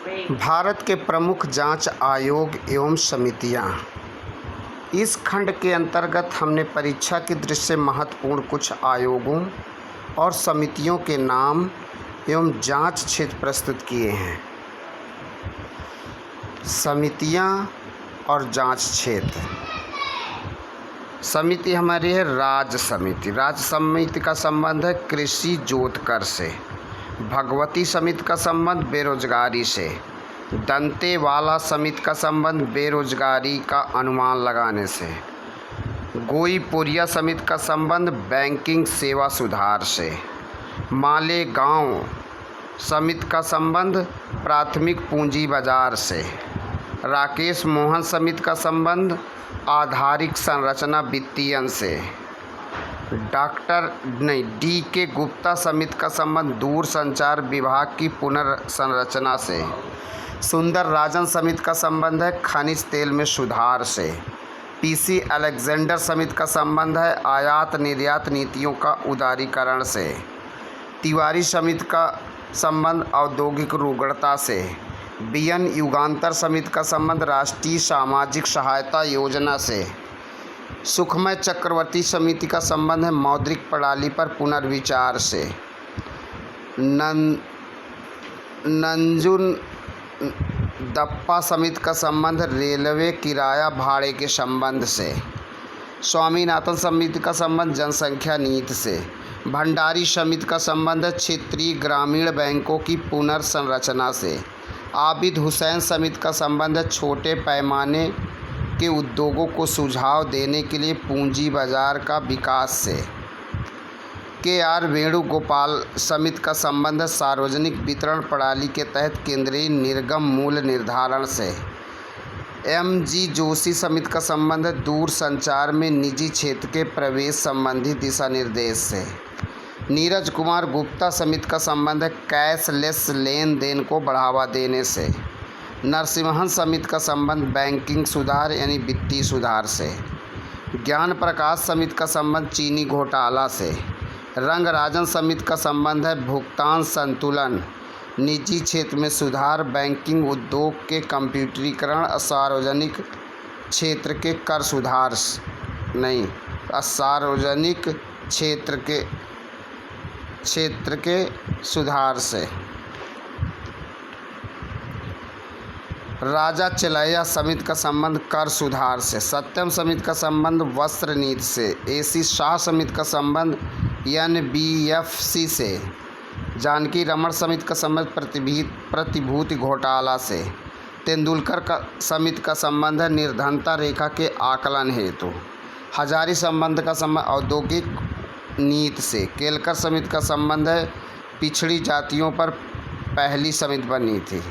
भारत के प्रमुख जांच आयोग एवं समितियां। इस खंड के अंतर्गत हमने परीक्षा की दृष्टि से महत्वपूर्ण कुछ आयोगों और समितियों के नाम एवं जांच क्षेत्र प्रस्तुत किए हैं। समितियां और जांच क्षेत्र। समिति हमारी है राज्य समिति। राज्य समिति का संबंध है कृषि जोत कर से। भगवती समिति का संबंध बेरोजगारी से। दंतेवाला समिति का संबंध बेरोजगारी का अनुमान लगाने से। गोईपुरिया समिति का संबंध बैंकिंग सेवा सुधार से। मालेगांव समिति का संबंध प्राथमिक पूंजी बाजार से। राकेश मोहन समिति का संबंध आधारिक संरचना वित्तीयन से। डी के गुप्ता समिति का संबंध दूर संचार विभाग की पुनर्संरचना से। सुंदर राजन समिति का संबंध है खनिज तेल में सुधार से। पीसी अलेक्जेंडर समिति का संबंध है आयात निर्यात नीतियों का उदारीकरण से। तिवारी समिति का संबंध औद्योगिक रुग्णता से। बीएन युगांतर समिति का संबंध राष्ट्रीय सामाजिक सहायता योजना से। सुखमय चक्रवर्ती समिति का संबंध है मौद्रिक प्रणाली पर पुनर्विचार से। नंजुन दप्पा समिति का संबंध रेलवे किराया भाड़े के संबंध से। स्वामीनाथन समिति का संबंध जनसंख्या नीति से। भंडारी समिति का संबंध है क्षेत्रीय ग्रामीण बैंकों की पुनर्संरचना से। आबिद हुसैन समिति का संबंध है छोटे पैमाने के उद्योगों को सुझाव देने के लिए पूंजी बाजार का विकास से। के.आर. वेणुगोपाल समिति का संबंध है सार्वजनिक वितरण प्रणाली के तहत केंद्रीय निर्गम मूल्य निर्धारण से। एम.जी. जोशी समिति का संबंध है दूर संचार में निजी क्षेत्र के प्रवेश संबंधी दिशा निर्देश से। नीरज कुमार गुप्ता समिति का संबंध है कैशलेस लेन देन को बढ़ावा देने से। नरसिम्हन समिति का संबंध बैंकिंग सुधार यानी वित्तीय सुधार से। ज्ञान प्रकाश समिति का संबंध चीनी घोटाला से। रंगराजन समिति का संबंध है भुगतान संतुलन, निजी क्षेत्र में सुधार, बैंकिंग उद्योग के कंप्यूटरीकरण, सार्वजनिक क्षेत्र के कर सुधार सार्वजनिक क्षेत्र के सुधार से। राजा चिलैया समिति का संबंध कर सुधार से। सत्यम समिति का संबंध वस्त्र नीति से। एसी शाह समिति का संबंध एनबीएफसी से। जानकी रमन समिति का संबंध प्रतिभूति घोटाला से। तेंदुलकर का समिति का संबंध है निर्धनता रेखा के आकलन हेतु। हजारी संबंध का संबंध औद्योगिक नीति से। केलकर समिति का संबंध है पिछड़ी जातियों पर पहली समिति बनी थी।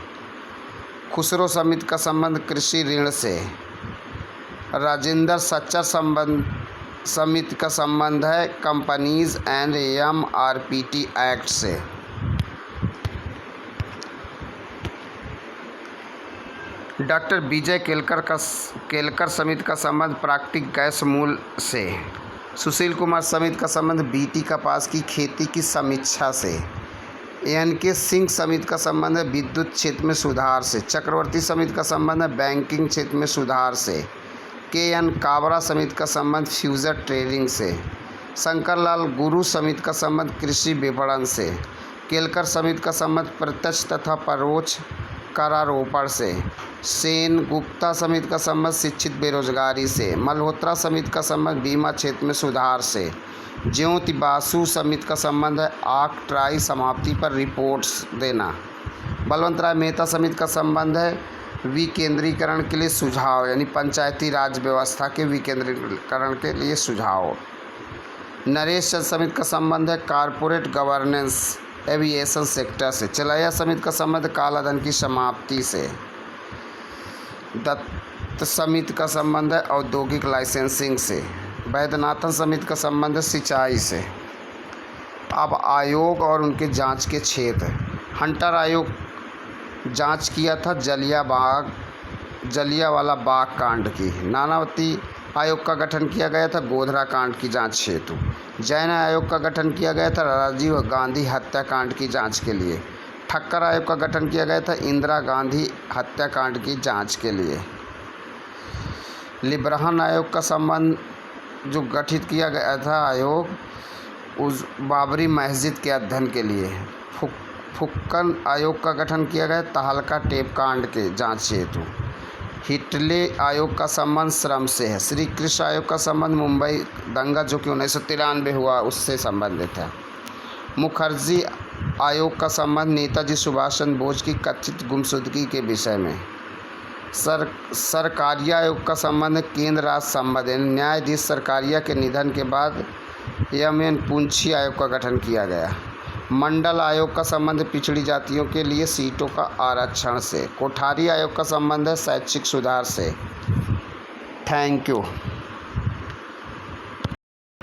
खुसरो समिति का संबंध कृषि ऋण से। राजेंद्र सच्चर समिति का संबंध है कंपनीज एंड एमआरपीटी एक्ट से। डॉक्टर विजय केलकर समिति का संबंध प्राकृतिक गैस मूल्य से। सुशील कुमार समिति का संबंध बीटी कपास की खेती की समीक्षा से। एन.के. सिंह समिति का संबंध है विद्युत क्षेत्र में सुधार से। चक्रवर्ती समिति का संबंध है बैंकिंग क्षेत्र में सुधार से। के.एन. काबरा समिति का संबंध फ्यूचर ट्रेडिंग से। शंकरलाल गुरु समिति का संबंध कृषि विपणन से। केलकर समिति का संबंध प्रत्यक्ष तथा परोक्ष करारोपण से। सेन गुप्ता समिति का संबंध शिक्षित बेरोजगारी से। मल्होत्रा समिति का संबंध बीमा क्षेत्र में सुधार से। ज्योति बासु समिति का संबंध है ऑक्ट्राई समाप्ति पर रिपोर्ट्स देना। बलवंत राय मेहता समिति का संबंध है विकेंद्रीकरण के लिए सुझाव यानी पंचायती राज व्यवस्था के विकेंद्रीकरण के लिए सुझाव। नरेश चंद समिति का संबंध है कॉरपोरेट गवर्नेंस एविएशन सेक्टर से। चिलैया समिति का संबंध कालाधन की समाप्ति से। दत्त समिति का संबंध है औद्योगिक लाइसेंसिंग से। वैद्यनाथन समिति का संबंध है सिंचाई से। अब आयोग और उनके जांच के क्षेत्र। हंटर आयोग जांच किया था जलियांवाला बाग कांड की। नानावती आयोग का गठन किया गया था गोधरा कांड की जांच हेतु। जैन आयोग का गठन किया गया था राजीव गांधी हत्याकांड की जांच के लिए। ठक्कर आयोग का गठन किया गया था इंदिरा गांधी हत्याकांड की जांच के लिए। लिब्राहन आयोग का संबंध जो गठित किया गया था आयोग उस बाबरी मस्जिद के अध्ययन के लिए। फुक्कन आयोग का गठन किया गया तहलका टेप कांड के जांच हेतु। हिटले आयोग का संबंध श्रम से है। श्री कृष्ण आयोग का संबंध मुंबई दंगा जो कि 1993 हुआ उससे संबंधित है। मुखर्जी आयोग का संबंध नेताजी सुभाष चंद्र बोस की कथित गुमशुदगी के विषय में। सरकारिया आयोग का संबंध केंद्र राज्य संबंध। न्यायाधीश सरकारिया के निधन के बाद एम.एन. पुंछी आयोग का गठन किया गया। मंडल आयोग का संबंध पिछड़ी जातियों के लिए सीटों का आरक्षण से। कोठारी आयोग का संबंध है शैक्षिक सुधार से। Thank you.